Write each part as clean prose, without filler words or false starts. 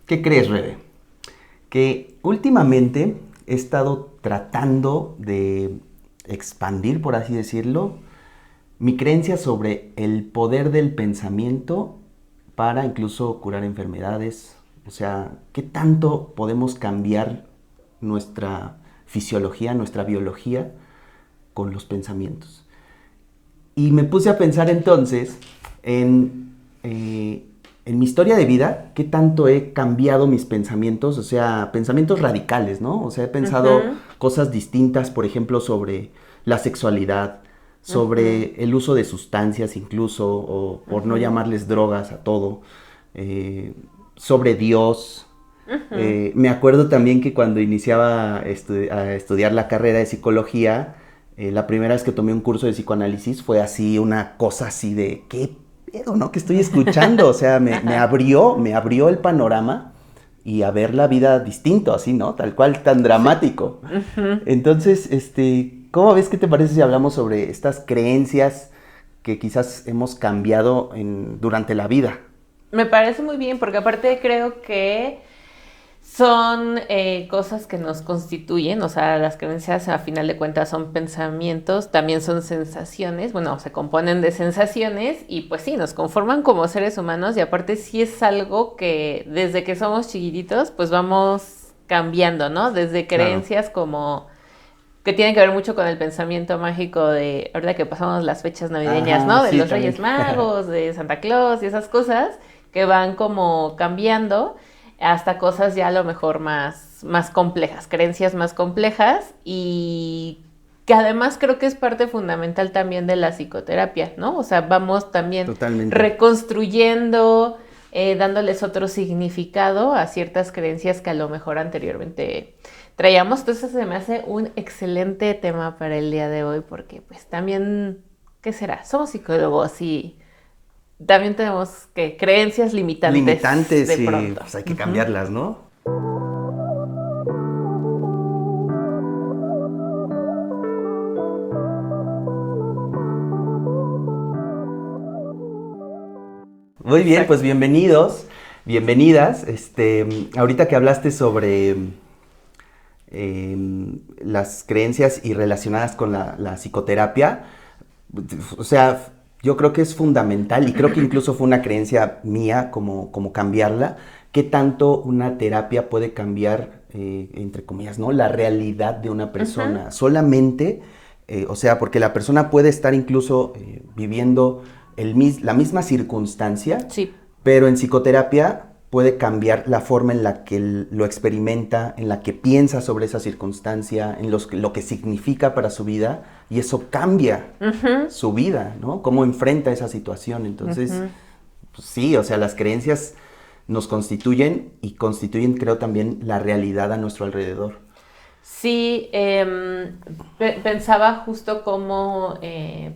¿Qué crees, Rebe? Que últimamente he estado tratando de expandir, por así decirlo, mi creencia sobre el poder del pensamiento para incluso curar enfermedades. O sea, ¿qué tanto podemos cambiar nuestra fisiología, nuestra biología con los pensamientos? Y me puse a pensar entonces en mi historia de vida, qué tanto he cambiado mis pensamientos, o sea, pensamientos radicales, ¿no? O sea, he pensado Ujú, cosas distintas, por ejemplo, sobre la sexualidad, ujú, sobre el uso de sustancias incluso, o por no ujú, llamarles drogas a todo, eh, sobre Dios. ujú. Me acuerdo también que cuando iniciaba a estudiar la carrera de psicología, la primera vez que tomé un curso de psicoanálisis fue así, una cosa así de, ¿qué pedo, no? ¿Qué estoy escuchando? O sea, me abrió el panorama y a ver la vida distinto, así, ¿no? Tal cual, tan Sí. dramático. Ujú. Entonces, ¿cómo ves? ¿Qué te parece si hablamos sobre estas creencias que quizás hemos cambiado durante la vida? Me parece muy bien porque aparte creo que son cosas que nos constituyen, o sea, las creencias a final de cuentas son pensamientos, también son sensaciones, bueno, se componen de sensaciones y pues sí, nos conforman como seres humanos y aparte sí es algo que desde que somos chiquititos pues vamos cambiando, ¿no? Desde Claro. creencias como que tienen que ver mucho con el pensamiento mágico de, ahorita que pasamos las fechas navideñas, Ajá, ¿no? De sí, los también. Reyes Magos, de Santa Claus y esas cosas que van como cambiando hasta cosas ya a lo mejor más complejas, creencias más complejas y que además creo que es parte fundamental también de la psicoterapia, ¿no? O sea, vamos también Totalmente. reconstruyendo, dándoles otro significado a ciertas creencias que a lo mejor anteriormente traíamos. Entonces se me hace un excelente tema para el día de hoy porque pues también, ¿qué será? Somos psicólogos y también tenemos que creencias limitantes Limitantes de y pronto. pues hay que Ujú. cambiarlas, ¿no? Muy bien, pues Exacto. bienvenidos, bienvenidas. Ahorita que hablaste sobre las creencias y relacionadas con la psicoterapia, o sea, yo creo que es fundamental y creo que incluso fue una creencia mía como cambiarla, qué tanto una terapia puede cambiar, entre comillas, ¿no? La realidad de una Ujú. persona. Solamente, o sea, porque la persona puede estar incluso viviendo la misma circunstancia, Sí. pero en psicoterapia puede cambiar la forma en la que él lo experimenta, en la que piensa sobre esa circunstancia, en lo que significa para su vida, y eso cambia Ujú. su vida, ¿no? Cómo enfrenta esa situación. Entonces, Ujú. pues sí, o sea, las creencias nos constituyen y constituyen, creo, también la realidad a nuestro alrededor. Sí, pensaba justo como,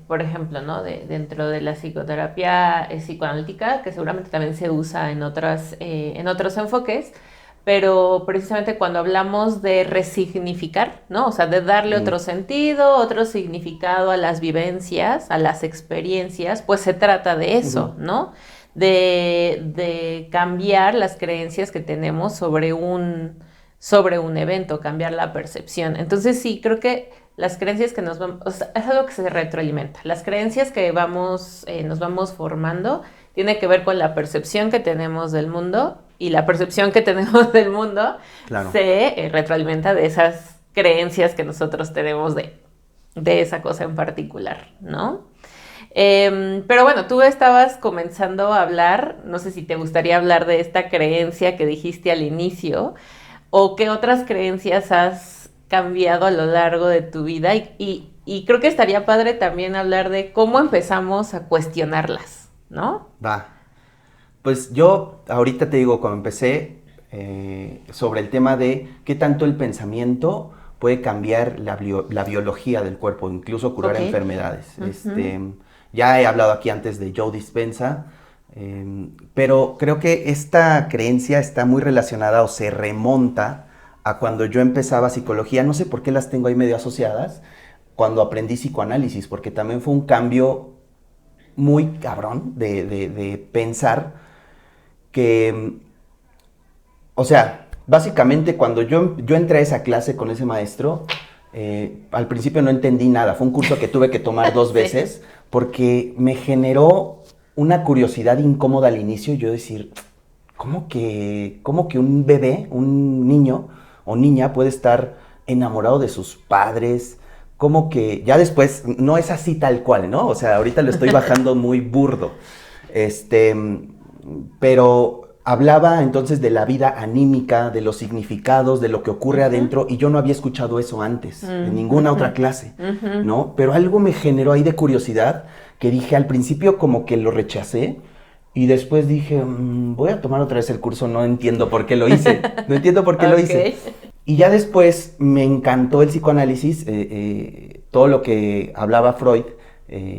por ejemplo, ¿no? Dentro de la psicoterapia psicoanalítica, que seguramente también se usa en otros enfoques, pero precisamente cuando hablamos de resignificar, ¿no? O sea, de darle Mm, otro sentido, otro significado a las vivencias, a las experiencias, pues se trata de ujú. eso, ¿no? De cambiar las creencias que tenemos sobre un evento, cambiar la percepción. Entonces sí, creo que las creencias que nos vamos, o sea, es algo que se retroalimenta. Las creencias que nos vamos formando tiene que ver con la percepción que tenemos del mundo y la percepción que tenemos del mundo Claro. se retroalimenta de esas creencias que nosotros tenemos de esa cosa en particular, ¿no? Pero bueno, tú estabas comenzando a hablar, no sé si te gustaría hablar de esta creencia que dijiste al inicio, o qué otras creencias has cambiado a lo largo de tu vida y creo que estaría padre también hablar de cómo empezamos a cuestionarlas, ¿no? Va. Pues yo ahorita te digo, cuando empecé sobre el tema de qué tanto el pensamiento puede cambiar la biología del cuerpo, incluso curar Ok. enfermedades. Ujú. Ya he hablado aquí antes de Joe Dispenza, pero creo que esta creencia está muy relacionada o se remonta a cuando yo empezaba psicología. No sé por qué las tengo ahí medio asociadas, cuando aprendí psicoanálisis, porque también fue un cambio muy cabrón de pensar que O sea, básicamente cuando yo entré a esa clase con ese maestro, al principio no entendí nada. Fue un curso que tuve que tomar 2 veces porque me generó una curiosidad incómoda al inicio. Yo decir, ¿cómo que un bebé, un niño o niña puede estar enamorado de sus padres? Como que ya después no es así tal cual, ¿no? O sea, ahorita lo estoy bajando muy burdo. Este, pero hablaba entonces de la vida anímica, de los significados, de lo que ocurre adentro, y yo no había escuchado eso antes, en ninguna otra clase, ¿no? Pero algo me generó ahí de curiosidad, que dije al principio como que lo rechacé, y después dije, voy a tomar otra vez el curso, no entiendo por qué lo hice, no entiendo por qué lo hice. Y ya después me encantó el psicoanálisis, todo lo que hablaba Freud,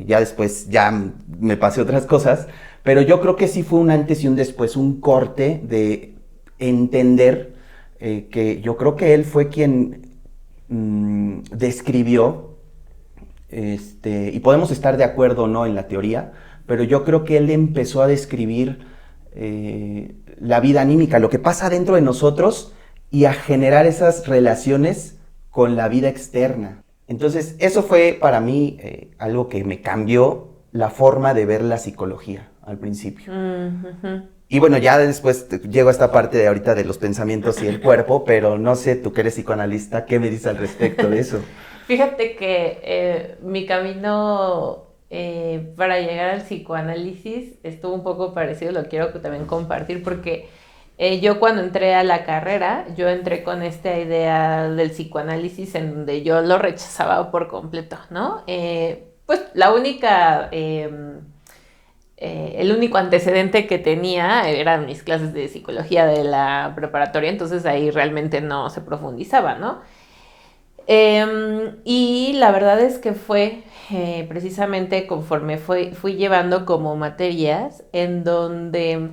ya después ya me pasé otras cosas, pero yo creo que sí fue un antes y un después, un corte de entender que yo creo que él fue quien describió, y podemos estar de acuerdo o no en la teoría, pero yo creo que él empezó a describir la vida anímica, lo que pasa dentro de nosotros y a generar esas relaciones con la vida externa. Entonces, eso fue para mí algo que me cambió la forma de ver la psicología al principio. Y bueno, ya después llego a esta parte de ahorita de los pensamientos y el cuerpo, pero no sé, tú que eres psicoanalista, ¿qué me dices al respecto de eso? Fíjate que mi camino para llegar al psicoanálisis estuvo un poco parecido, lo quiero también compartir porque yo cuando entré a la carrera, yo entré con esta idea del psicoanálisis en donde yo lo rechazaba por completo, ¿no? Pues la única, el único antecedente que tenía eran mis clases de psicología de la preparatoria, entonces ahí realmente no se profundizaba, ¿no? Y la verdad es que fue precisamente conforme fui llevando como materias en donde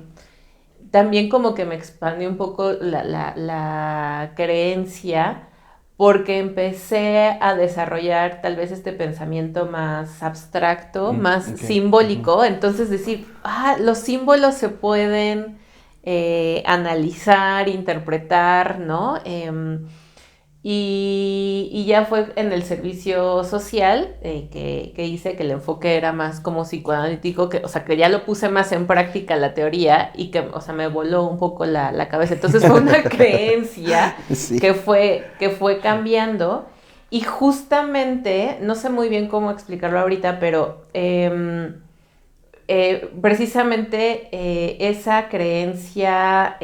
también como que me expandió un poco la creencia porque empecé a desarrollar tal vez este pensamiento más abstracto, más simbólico, entonces decir, los símbolos se pueden analizar, interpretar, ¿no? Y ya fue en el servicio social que hice que el enfoque era más como psicoanalítico, que, o sea, que ya lo puse más en práctica la teoría y que, o sea, me voló un poco la cabeza. Entonces fue una creencia Sí. que fue cambiando y justamente, no sé muy bien cómo explicarlo ahorita, pero precisamente esa creencia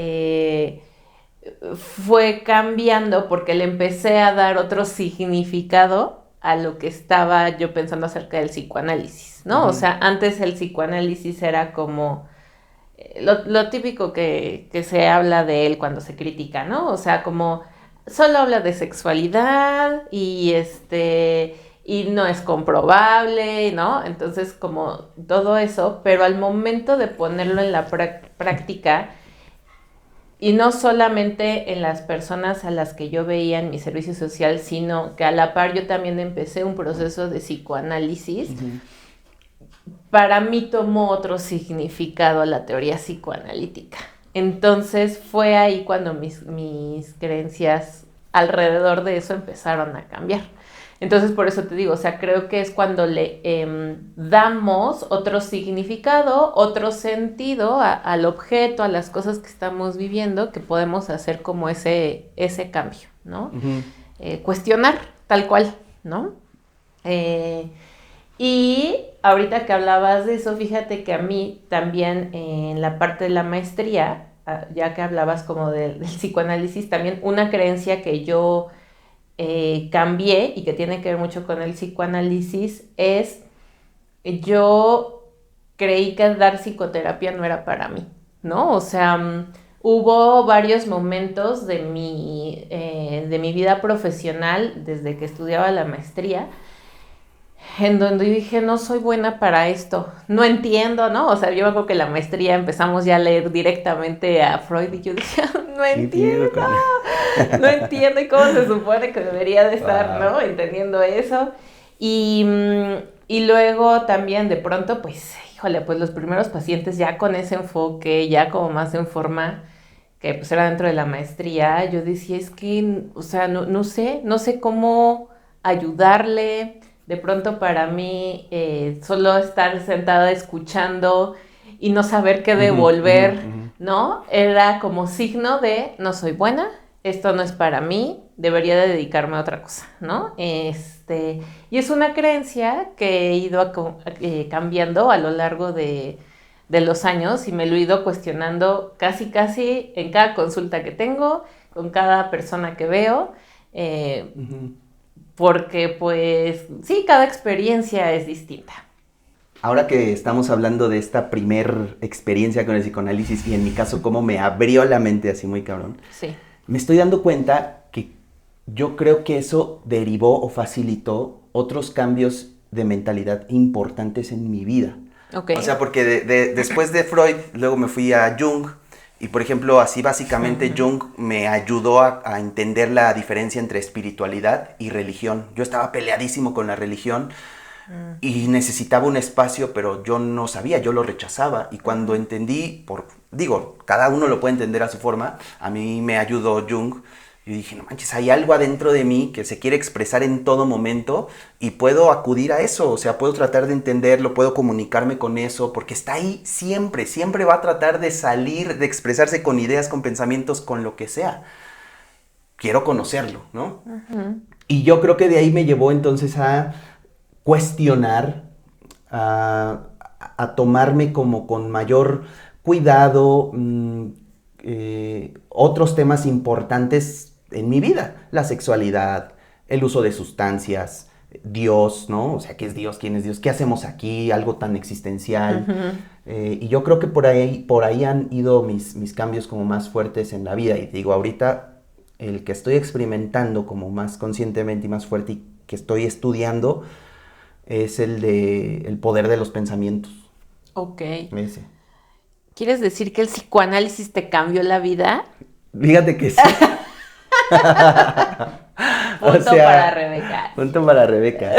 fue cambiando porque le empecé a dar otro significado a lo que estaba yo pensando acerca del psicoanálisis, ¿no? O sea, antes el psicoanálisis era como lo típico que se habla de él cuando se critica, ¿no? O sea, como solo habla de sexualidad y no es comprobable, ¿no? Entonces, como todo eso, pero al momento de ponerlo en la práctica, y no solamente en las personas a las que yo veía en mi servicio social, sino que a la par yo también empecé un proceso de psicoanálisis. Para mí tomó otro significado la teoría psicoanalítica. Entonces fue ahí cuando mis creencias alrededor de eso empezaron a cambiar. Entonces por eso te digo, o sea, creo que es cuando le damos otro significado, otro sentido al objeto, a las cosas que estamos viviendo, que podemos hacer como ese cambio, ¿no? Cuestionar tal cual, ¿no? Y ahorita que hablabas de eso, fíjate que a mí también en la parte de la maestría, ya que hablabas como del psicoanálisis, también una creencia que yo cambié y que tiene que ver mucho con el psicoanálisis es, yo creí que dar psicoterapia no era para mí, ¿no? O sea, hubo varios momentos de mi vida profesional desde que estudiaba la maestría en donde yo dije, no soy buena para esto, no entiendo, ¿no? O sea, yo me acuerdo que en la maestría empezamos ya a leer directamente a Freud y yo dije, no entiendo, no entiendo y cómo se supone que debería de estar, ¿no? Entendiendo eso. Y luego también de pronto, pues, híjole, pues los primeros pacientes ya con ese enfoque, ya como más en forma, que pues era dentro de la maestría, yo decía, es que, o sea, no sé cómo ayudarle. De pronto para mí, solo estar sentada escuchando y no saber qué devolver, ¿no? Era como signo de no soy buena, esto no es para mí, debería de dedicarme a otra cosa, ¿no? Y es una creencia que he ido cambiando a lo largo de los años y me lo he ido cuestionando casi en cada consulta que tengo, con cada persona que veo, porque pues sí, cada experiencia es distinta. Ahora que estamos hablando de esta primer experiencia con el psicoanálisis y en mi caso cómo me abrió la mente así muy cabrón, Sí. me estoy dando cuenta que yo creo que eso derivó o facilitó otros cambios de mentalidad importantes en mi vida. Okay. O sea, porque después de Freud, luego me fui a Jung y, por ejemplo, así básicamente Jung me ayudó a entender la diferencia entre espiritualidad y religión. Yo estaba peleadísimo con la religión y necesitaba un espacio, pero yo no sabía, yo lo rechazaba. Y cuando entendí, cada uno lo puede entender a su forma, a mí me ayudó Jung. Yo dije, no manches, hay algo adentro de mí que se quiere expresar en todo momento y puedo acudir a eso, o sea, puedo tratar de entenderlo, puedo comunicarme con eso, porque está ahí siempre, siempre va a tratar de salir, de expresarse con ideas, con pensamientos, con lo que sea. Quiero conocerlo, ¿no? Y yo creo que de ahí me llevó entonces a cuestionar, a tomarme como con mayor cuidado otros temas importantes en mi vida, la sexualidad, el uso de sustancias, Dios, ¿no? O sea, ¿qué es Dios? ¿Quién es Dios? ¿Qué hacemos aquí? Algo tan existencial. Y yo creo que por ahí han ido mis cambios como más fuertes en la vida. Y digo, ahorita el que estoy experimentando como más conscientemente y más fuerte y que estoy estudiando es el de el poder de los pensamientos. Ok. Ese. ¿Quieres decir que el psicoanálisis te cambió la vida? Fíjate que sí. Punto para Rebeca. Punto para Rebeca.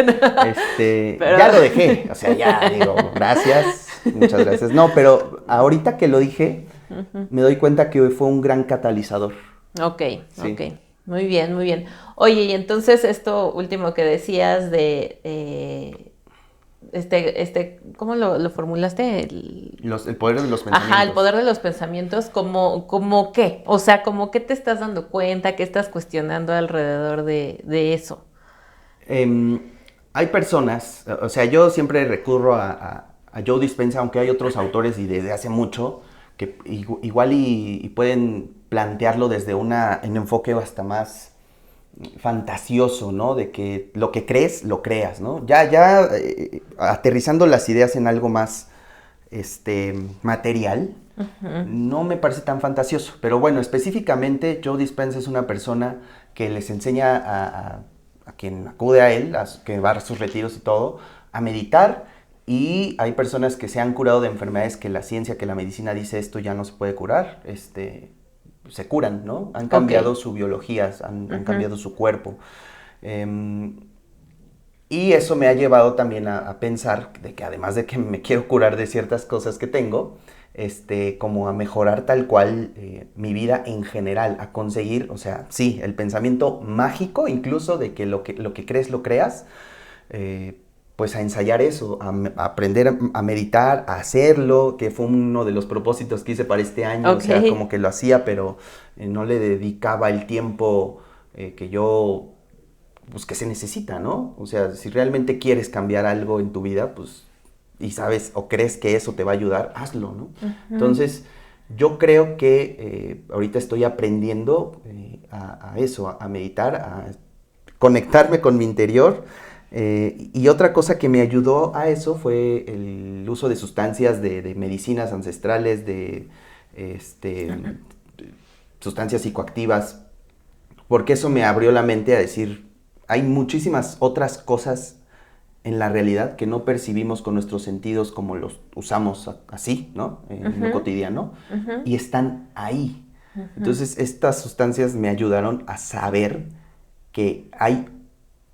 Pero... Ya lo dejé. O sea, ya digo, gracias. Muchas gracias. No, pero ahorita que lo dije, me doy cuenta que fue un gran catalizador. Ok, sí. Ok. Muy bien, muy bien. Oye, y entonces esto último que decías de ¿cómo lo formulaste? El poder de los pensamientos. Ajá, el poder de los pensamientos, ¿como qué? O sea, ¿como qué te estás dando cuenta? ¿Qué estás cuestionando alrededor de eso? Hay personas, o sea, yo siempre recurro a Joe Dispenza, aunque hay otros autores y desde hace mucho, que igual y pueden plantearlo desde un enfoque hasta más fantasioso, ¿no? De que lo que crees, lo creas, ¿no? Ya aterrizando las ideas en algo más material, no me parece tan fantasioso. Pero bueno, específicamente Joe Dispenza es una persona que les enseña a quien acude a él, que va a sus retiros y todo, a meditar. Y hay personas que se han curado de enfermedades que la ciencia, que la medicina dice esto ya no se puede curar, se curan, ¿no? Han cambiado su biología, han cambiado su cuerpo. Y eso me ha llevado también a pensar de que además de que me quiero curar de ciertas cosas que tengo, como a mejorar tal cual mi vida en general, a conseguir, o sea, sí, el pensamiento mágico incluso de que lo que crees lo creas, pues a ensayar eso, a aprender a meditar, a hacerlo, que fue uno de los propósitos que hice para este año. O sea, como que lo hacía, pero no le dedicaba el tiempo que yo, pues que se necesita, ¿no? O sea, si realmente quieres cambiar algo en tu vida, pues, y sabes o crees que eso te va a ayudar, hazlo, ¿no? Entonces, yo creo que ahorita estoy aprendiendo a eso, a meditar, a conectarme con mi interior. Y otra cosa que me ayudó a eso fue el uso de sustancias, de medicinas ancestrales, de sustancias psicoactivas, porque eso me abrió la mente a decir, hay muchísimas otras cosas en la realidad que no percibimos con nuestros sentidos como los usamos así, ¿no? En lo cotidiano, y están ahí. Entonces, estas sustancias me ayudaron a saber que hay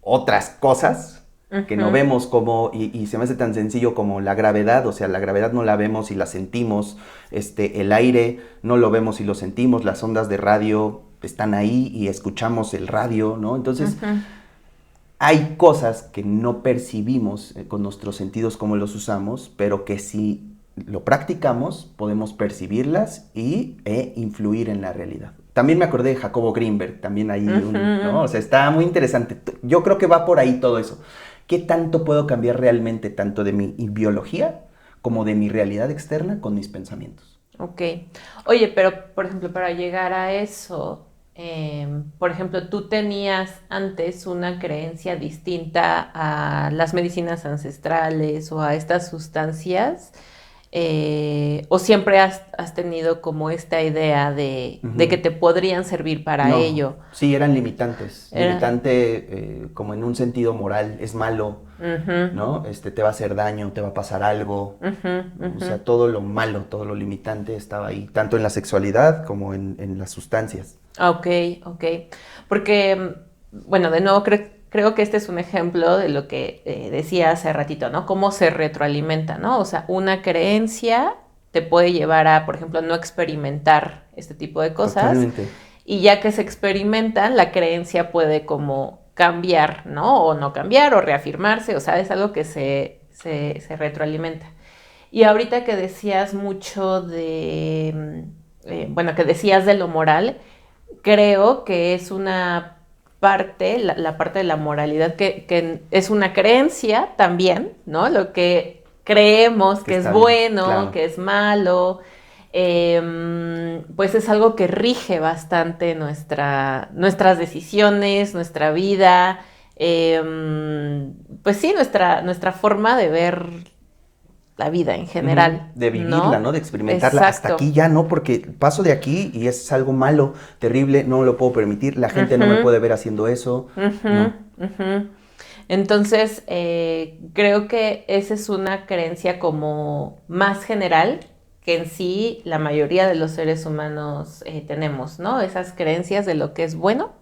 otras cosas que no vemos como, y se me hace tan sencillo como la gravedad, o sea, la gravedad no la vemos y la sentimos, el aire no lo vemos y lo sentimos, las ondas de radio están ahí y escuchamos el radio, ¿no? Entonces, hay cosas que no percibimos con nuestros sentidos como los usamos, pero que si lo practicamos, podemos percibirlas e influir en la realidad. También me acordé de Jacobo Greenberg, también ahí, ¿no? O sea, está muy interesante. Yo creo que va por ahí todo eso. ¿Qué tanto puedo cambiar realmente, tanto de mi biología como de mi realidad externa con mis pensamientos? Ok. Oye, pero, por ejemplo, para llegar a eso, por ejemplo, tú tenías antes una creencia distinta a las medicinas ancestrales o a estas sustancias. ¿O siempre has tenido como esta idea de que te podrían servir para ello? Sí, eran limitantes. Limitante como en un sentido moral, es malo, ¿no? Te va a hacer daño, te va a pasar algo. O sea, todo lo malo, todo lo limitante estaba ahí, tanto en la sexualidad como en las sustancias. Ok. Porque, bueno, de nuevo creo que este es un ejemplo de lo que decía hace ratito, ¿no? Cómo se retroalimenta, ¿no? O sea, una creencia te puede llevar a, por ejemplo, no experimentar este tipo de cosas. Totalmente. Y ya que se experimentan, la creencia puede como cambiar, ¿no? O no cambiar, o reafirmarse, o sea, es algo que se retroalimenta. Y ahorita que decías mucho de, que decías de lo moral, creo que es una parte, la parte de la moralidad, que es una creencia también, ¿no? Lo que creemos que es bueno, claro, que es malo, pues es algo que rige bastante nuestras decisiones, nuestra vida, pues sí, nuestra forma de ver la vida en general. De vivirla, ¿no? De experimentarla. Exacto. Hasta aquí ya no, porque paso de aquí y es algo malo, terrible, no lo puedo permitir, la gente no me puede ver haciendo eso. No. Entonces, creo que esa es una creencia como más general que en sí la mayoría de los seres humanos tenemos, ¿no? Esas creencias de lo que es bueno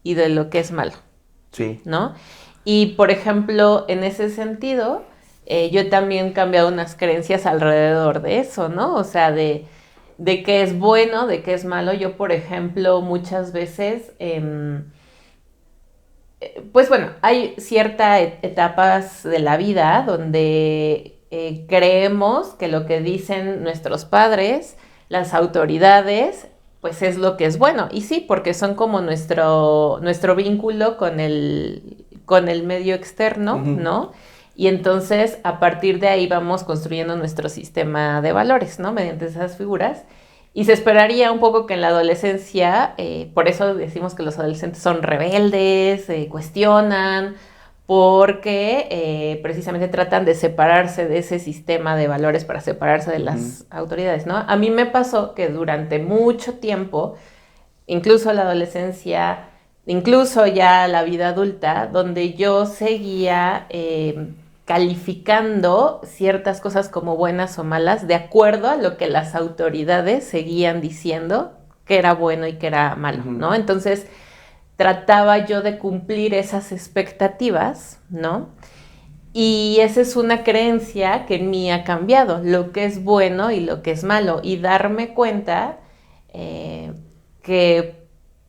y de lo que es malo. Sí. ¿No? Y, por ejemplo, en ese sentido, yo también he cambiado unas creencias alrededor de eso, ¿no? O sea, de qué es bueno, de qué es malo. Yo, por ejemplo, muchas veces, pues bueno, hay ciertas etapas de la vida donde creemos que lo que dicen nuestros padres, las autoridades, pues es lo que es bueno. Y sí, porque son como nuestro vínculo con el medio externo, ¿no? Y entonces, a partir de ahí vamos construyendo nuestro sistema de valores, ¿no? Mediante esas figuras. Y se esperaría un poco que en la adolescencia, por eso decimos que los adolescentes son rebeldes, cuestionan, porque precisamente tratan de separarse de ese sistema de valores para separarse de las autoridades, ¿no? A mí me pasó que durante mucho tiempo, incluso la adolescencia, incluso ya la vida adulta, donde yo seguía calificando ciertas cosas como buenas o malas de acuerdo a lo que las autoridades seguían diciendo que era bueno y que era malo, ¿no? Entonces trataba yo de cumplir esas expectativas, ¿no? Y esa es una creencia que en mí ha cambiado, lo que es bueno y lo que es malo, y darme cuenta que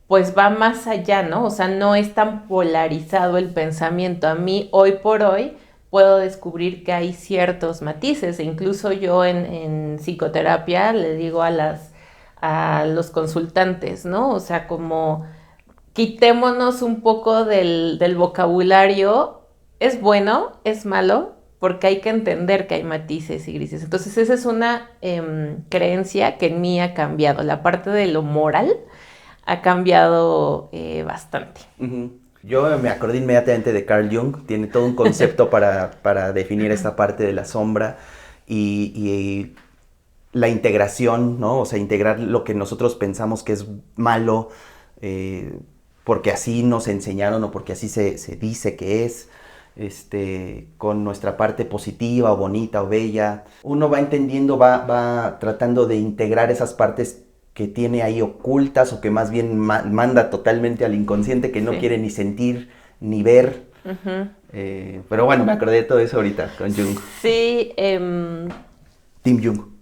pues va más allá, ¿no? O sea, no es tan polarizado el pensamiento. A mí, hoy por hoy, puedo descubrir que hay ciertos matices, e incluso yo en psicoterapia le digo a los consultantes, ¿no? O sea, como quitémonos un poco del vocabulario, es bueno, es malo, porque hay que entender que hay matices y grises. Entonces esa es una creencia que en mí ha cambiado. La parte de lo moral ha cambiado bastante. Yo me acordé inmediatamente de Carl Jung, tiene todo un concepto para definir esta parte de la sombra y la integración, ¿no? O sea, integrar lo que nosotros pensamos que es malo, porque así nos enseñaron o porque así se dice que es, con nuestra parte positiva o bonita o bella. Uno va entendiendo, va tratando de integrar esas partes que tiene ahí ocultas o que más bien manda totalmente al inconsciente, que no quiere ni sentir ni ver. Pero bueno, me acordé de todo eso ahorita con Jung. Sí, Team Jung.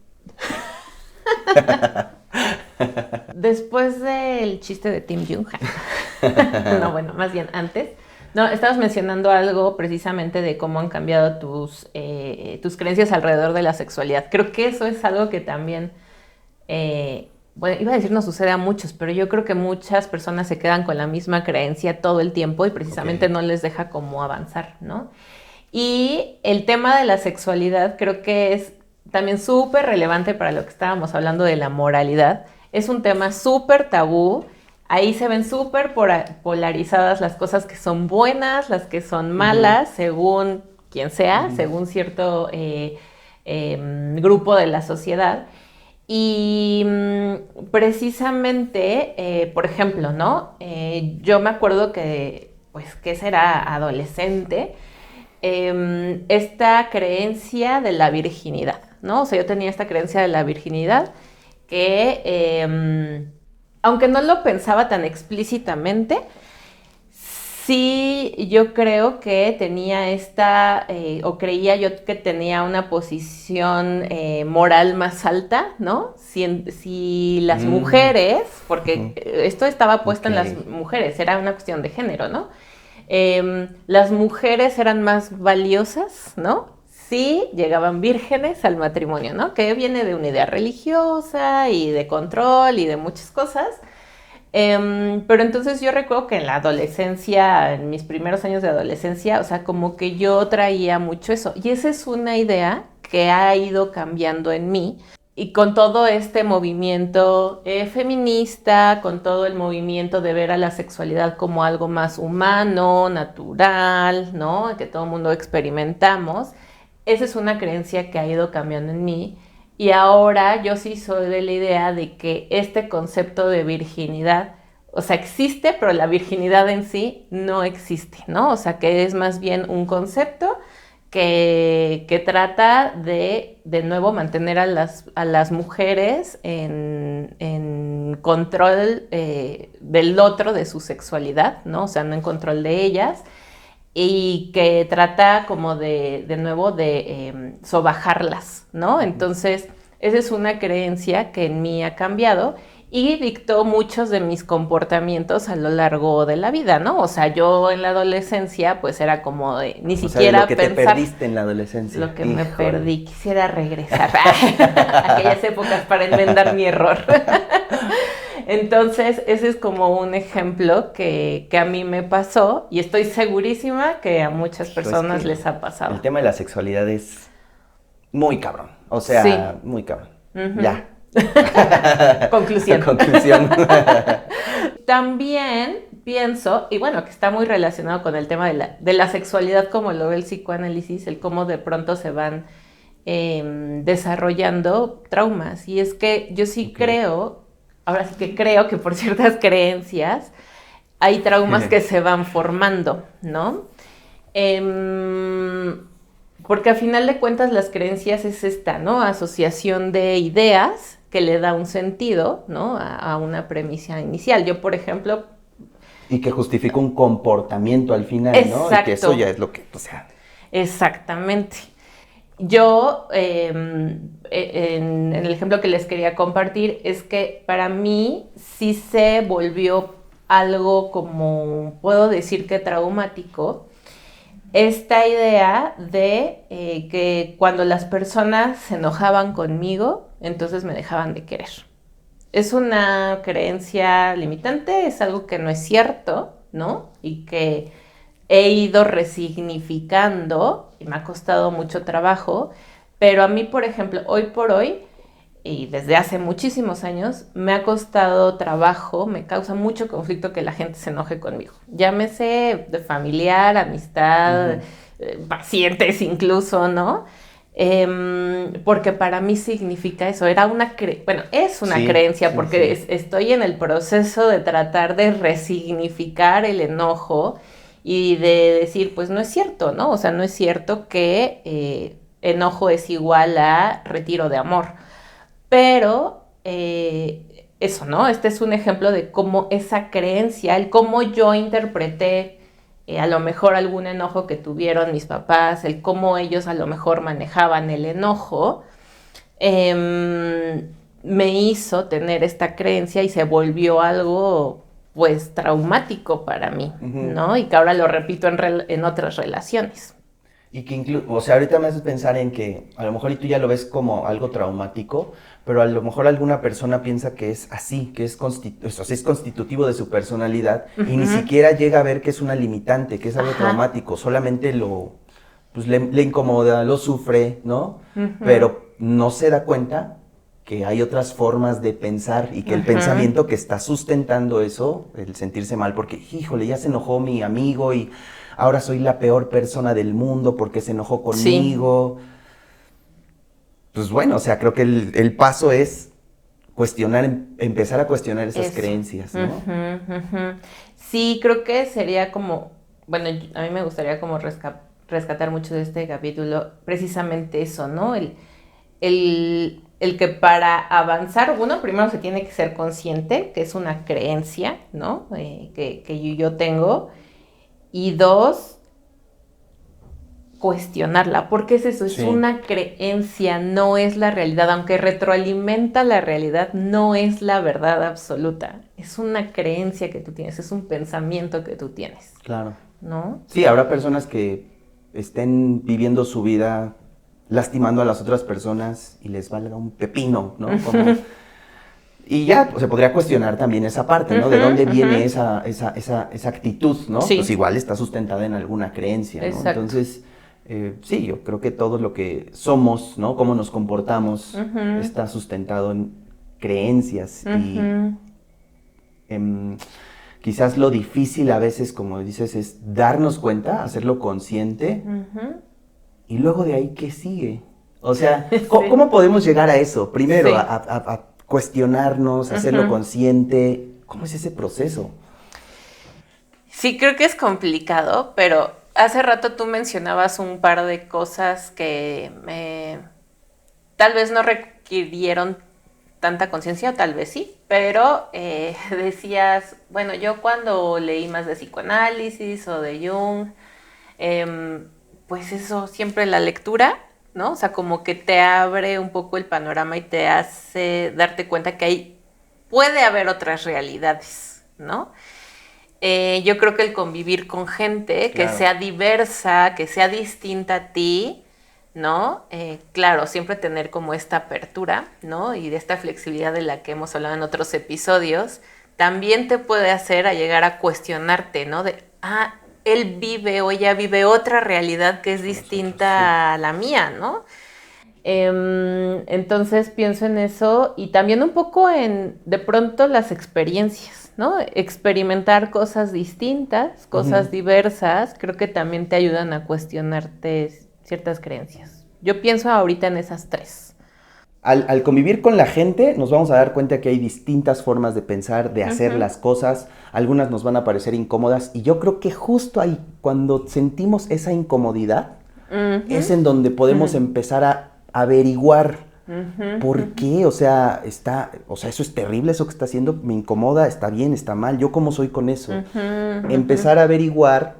después del chiste de Tim Jung, no, bueno, más bien antes, no, estabas mencionando algo precisamente de cómo han cambiado tus creencias alrededor de la sexualidad. Creo que eso es algo que también, bueno, iba a decir no sucede a muchos, pero yo creo que muchas personas se quedan con la misma creencia todo el tiempo y precisamente no les deja como avanzar, ¿no? Y el tema de la sexualidad creo que es también súper relevante para lo que estábamos hablando de la moralidad. Es un tema súper tabú. Ahí se ven súper polarizadas las cosas que son buenas, las que son malas, según quien sea, según cierto grupo de la sociedad. Y precisamente, por ejemplo, ¿no? Yo me acuerdo que, pues, que será adolescente, esta creencia de la virginidad, ¿no? O sea, yo tenía esta creencia de la virginidad que, aunque no lo pensaba tan explícitamente, sí yo creo que tenía o creía yo que tenía una posición moral más alta, ¿no? Si las mujeres, porque esto estaba puesto en las mujeres, era una cuestión de género, ¿no? Las mujeres eran más valiosas, ¿no? Sí, llegaban vírgenes al matrimonio, ¿no? Que viene de una idea religiosa y de control y de muchas cosas. Pero entonces yo recuerdo que en la adolescencia, en mis primeros años de adolescencia, o sea, como que yo traía mucho eso. Y esa es una idea que ha ido cambiando en mí. Y con todo este movimiento feminista, con todo el movimiento de ver a la sexualidad como algo más humano, natural, ¿no? Que todo el mundo experimentamos. Esa es una creencia que ha ido cambiando en mí. Y ahora yo sí soy de la idea de que este concepto de virginidad, o sea, existe, pero la virginidad en sí no existe, ¿no? O sea, que es más bien un concepto que trata de nuevo, mantener a las mujeres en control del otro, de su sexualidad, ¿no? O sea, no en control de ellas, y que trata como de nuevo de sobajarlas, ¿no? Entonces, esa es una creencia que en mí ha cambiado y dictó muchos de mis comportamientos a lo largo de la vida, ¿no? O sea, yo en la adolescencia pues era como de ni siquiera lo que pensar... te perdiste en la adolescencia. Lo que me perdí, quisiera regresar a aquellas épocas para enmendar mi error. Entonces, ese es como un ejemplo que a mí me pasó y estoy segurísima que a muchas personas les ha pasado. El tema de la sexualidad es muy cabrón, o sea, sí, muy cabrón. Ya. Conclusión. Conclusión. También pienso, y bueno, que está muy relacionado con el tema de la sexualidad como lo ve el psicoanálisis, el cómo de pronto se van desarrollando traumas. Y es que yo sí creo, ahora sí que creo que por ciertas creencias hay traumas que se van formando, ¿no? Porque a final de cuentas las creencias es esta, ¿no? Asociación de ideas que le da un sentido, ¿no? A una premisa inicial. Yo, por ejemplo... Y que justifica un comportamiento al final, exacto, ¿no? Y que eso ya es lo que, o sea... Exactamente. Yo, en el ejemplo que les quería compartir, es que para mí sí se volvió algo como, puedo decir que traumático, esta idea de que cuando las personas se enojaban conmigo, entonces me dejaban de querer. Es una creencia limitante, es algo que no es cierto, ¿no? Y que he ido resignificando y me ha costado mucho trabajo, pero a mí, por ejemplo, hoy por hoy, y desde hace muchísimos años, me ha costado trabajo, me causa mucho conflicto que la gente se enoje conmigo. Llámese de familiar, amistad, pacientes incluso, ¿no? Porque para mí significa eso, es una creencia, porque estoy en el proceso de tratar de resignificar el enojo y de decir, pues no es cierto, ¿no? O sea, no es cierto que enojo es igual a retiro de amor. Pero eso, ¿no? Este es un ejemplo de cómo esa creencia, el cómo yo interpreté a lo mejor algún enojo que tuvieron mis papás, el cómo ellos a lo mejor manejaban el enojo, me hizo tener esta creencia y se volvió algo pues traumático para mí, ¿no? Y que ahora lo repito en otras relaciones. Y que o sea, ahorita me haces pensar en que a lo mejor y tú ya lo ves como algo traumático, pero a lo mejor alguna persona piensa que es así, que es constitutivo de su personalidad y ni siquiera llega a ver que es una limitante, que es algo traumático, solamente pues le incomoda, lo sufre, ¿no? Pero no se da cuenta que hay otras formas de pensar y que el pensamiento que está sustentando eso, el sentirse mal, porque, híjole, ya se enojó mi amigo y ahora soy la peor persona del mundo porque se enojó conmigo. Sí. Pues bueno, o sea, creo que el paso es empezar a cuestionar esas creencias, ¿no? Sí, creo que sería como, bueno, a mí me gustaría como rescatar mucho de este capítulo, precisamente eso, ¿no? El que para avanzar, uno, primero se tiene que ser consciente, que es una creencia, ¿no? Que yo tengo. Y dos, cuestionarla, porque es eso, es una creencia, no es la realidad, aunque retroalimenta la realidad, no es la verdad absoluta, es una creencia que tú tienes, es un pensamiento que tú tienes. Claro. ¿No? Sí, habrá personas que estén viviendo su vida lastimando a las otras personas y les valga un pepino, ¿no? Y ya pues, se podría cuestionar también esa parte, ¿no? ¿De dónde viene esa actitud, ¿no? Sí. Pues igual está sustentada en alguna creencia, ¿no? Exacto. Entonces, sí, yo creo que todo lo que somos, ¿no? Cómo nos comportamos, está sustentado en creencias y quizás lo difícil a veces, como dices, es darnos cuenta, hacerlo consciente y luego de ahí, ¿qué sigue? O sea, ¿cómo podemos llegar a eso? Primero, a cuestionarnos, hacerlo consciente. ¿Cómo es ese proceso? Sí, creo que es complicado, pero hace rato tú mencionabas un par de cosas que tal vez no requirieron tanta conciencia, o tal vez sí, pero decías, bueno, yo cuando leí más de psicoanálisis o de Jung, pues eso, siempre la lectura, ¿no? O sea, como que te abre un poco el panorama y te hace darte cuenta que puede haber otras realidades, ¿no? Yo creo que el convivir con gente que sea diversa, que sea distinta a ti, ¿no? Claro, siempre tener como esta apertura, ¿no? Y de esta flexibilidad de la que hemos hablado en otros episodios, también te puede hacer a llegar a cuestionarte, ¿no? Él vive o ella vive otra realidad que es distinta a la mía, ¿no? Entonces pienso en eso y también un poco en, de pronto, las experiencias, ¿no? Experimentar cosas distintas, cosas diversas, creo que también te ayudan a cuestionarte ciertas creencias. Yo pienso ahorita en esas tres. Al convivir con la gente nos vamos a dar cuenta que hay distintas formas de pensar, de hacer las cosas, algunas nos van a parecer incómodas y yo creo que justo ahí, cuando sentimos esa incomodidad, es en donde podemos empezar a averiguar por qué, o sea, eso es terrible, eso que está haciendo me incomoda, está bien, está mal, yo cómo soy con eso. Empezar a averiguar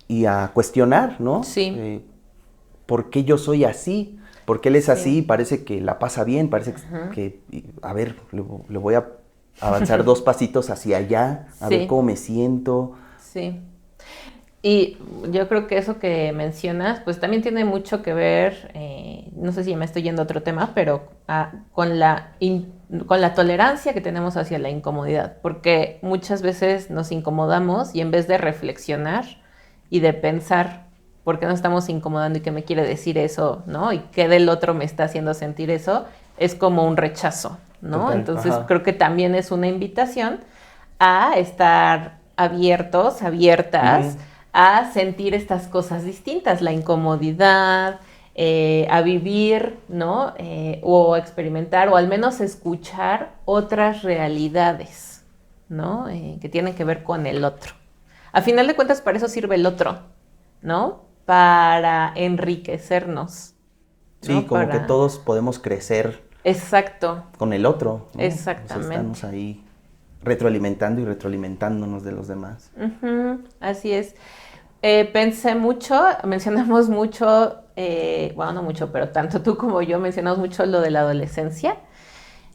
y a cuestionar, ¿no? Sí. ¿Por qué yo soy así? Porque él es así, parece que la pasa bien, parece que a ver, le voy a avanzar 2 pasitos hacia allá, a ver cómo me siento. Sí. Y yo creo que eso que mencionas, pues también tiene mucho que ver, no sé si me estoy yendo a otro tema, pero con la tolerancia que tenemos hacia la incomodidad, porque muchas veces nos incomodamos y en vez de reflexionar y de pensar, ¿por qué nos estamos incomodando y qué me quiere decir eso, ¿no? Y qué del otro me está haciendo sentir eso, es como un rechazo, ¿no? Total, entonces creo que también es una invitación a estar abiertas, a sentir estas cosas distintas, la incomodidad, a vivir, ¿no? O experimentar, o al menos escuchar otras realidades, ¿no? Que tienen que ver con el otro. A final de cuentas, para eso sirve el otro, ¿no? Para enriquecernos. Sí, ¿no? Como que todos podemos crecer. Exacto. Con el otro, ¿no? Exactamente. O sea, estamos ahí retroalimentando y retroalimentándonos de los demás. Así es. Pensé mucho, mencionamos mucho, bueno, no mucho, pero tanto tú como yo mencionamos mucho lo de la adolescencia.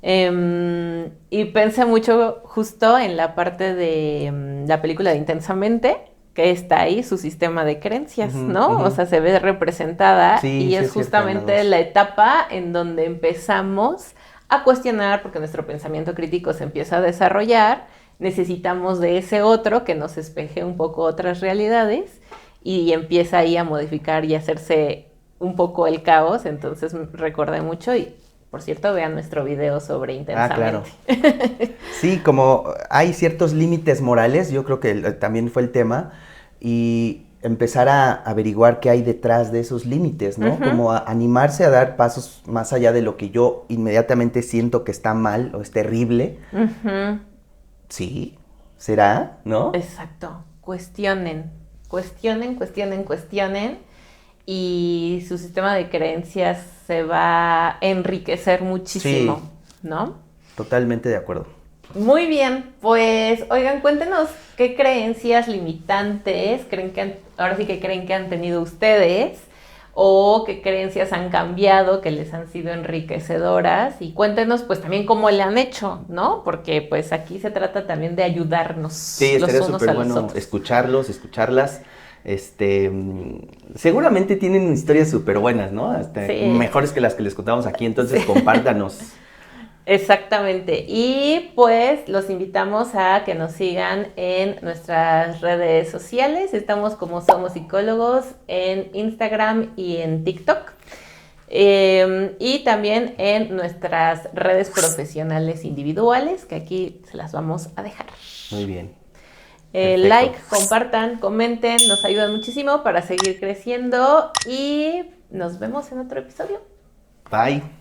Y pensé mucho justo en la parte de la película de Intensamente, que está ahí su sistema de creencias, ¿no? O sea, se ve representada y es justamente la etapa en donde empezamos a cuestionar, porque nuestro pensamiento crítico se empieza a desarrollar, necesitamos de ese otro que nos espeje un poco otras realidades y empieza ahí a modificar y hacerse un poco el caos. Entonces recordé mucho y, por cierto, vean nuestro video sobre Intensamente. Ah, claro. Sí, como hay ciertos límites morales, yo creo que también fue el tema, y empezar a averiguar qué hay detrás de esos límites, ¿no? Como animarse a dar pasos más allá de lo que yo inmediatamente siento que está mal o es terrible. Sí, ¿será? ¿No? Exacto. Cuestionen, y su sistema de creencias se va a enriquecer muchísimo, sí, ¿no? Totalmente de acuerdo. Muy bien, pues, oigan, cuéntenos qué creencias limitantes ahora sí que creen que han tenido ustedes, o qué creencias han cambiado, que les han sido enriquecedoras, y cuéntenos pues también cómo le han hecho, ¿no? Porque pues aquí se trata también de ayudarnos. Sí, estaría súper bueno escucharlas. Seguramente tienen historias súper buenas, ¿no? Mejores que las que les contamos aquí, entonces compártanos. Exactamente, y pues los invitamos a que nos sigan en nuestras redes sociales. Estamos como Somos Psicólogos en Instagram y en TikTok, y también en nuestras redes profesionales individuales, que aquí se las vamos a dejar. Muy bien. Like, compartan, comenten, nos ayudan muchísimo para seguir creciendo y nos vemos en otro episodio. Bye.